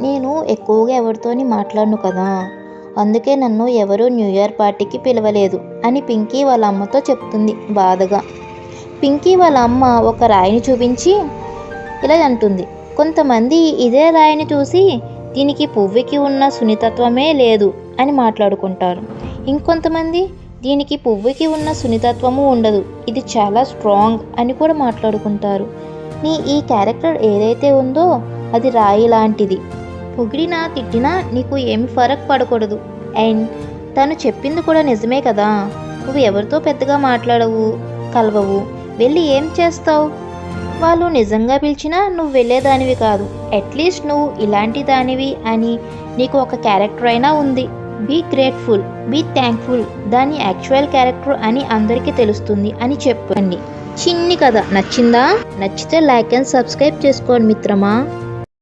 నేను ఎక్కువగా ఎవరితోని మాట్లాడను కదా, అందుకే నన్ను ఎవరూ న్యూ ఇయర్ పార్టీకి పిలవలేదు అని పింకీ వాళ్ళ అమ్మతో చెప్తుంది బాధగా. పింకీ వాళ్ళ అమ్మ ఒక రాయిని చూపించి ఇలా అంటుంది, కొంతమంది ఇదే రాయిని చూసి దీనికి పువ్వుకి ఉన్న సున్నితత్వమే లేదు అని మాట్లాడుకుంటారు. ఇంకొంతమంది దీనికి పువ్వుకి ఉన్న సున్నితత్వము ఉండదు, ఇది చాలా స్ట్రాంగ్ అని కూడా మాట్లాడుకుంటారు. నీ ఈ క్యారెక్టర్ ఏదైతే ఉందో అది రాయి లాంటిది. పొగిడినా తిట్టినా నీకు ఏమి ఫరక్ పడకూడదు. అండ్ తను చెప్పింది కూడా నిజమే కదా, నువ్వు ఎవరితో పెద్దగా మాట్లాడవు, కలవవు, వెళ్ళి ఏం చేస్తావు? వాళ్ళు నిజంగా పిలిచినా నువ్వు వెళ్ళేదానివి కాదు. అట్లీస్ట్ నువ్వు ఇలాంటి దానివి అని నీకు ఒక క్యారెక్టర్ అయినా ఉంది. బీ గ్రేట్ఫుల్, బీ థ్యాంక్ఫుల్, దాని యాక్చువల్ క్యారెక్టర్ అని అందరికీ తెలుస్తుంది అని చెప్పండి. చిన్ని కథ నచ్చిందా? నచ్చితే లైక్ అండ్ సబ్స్క్రైబ్ చేసుకోండి మిత్రమా.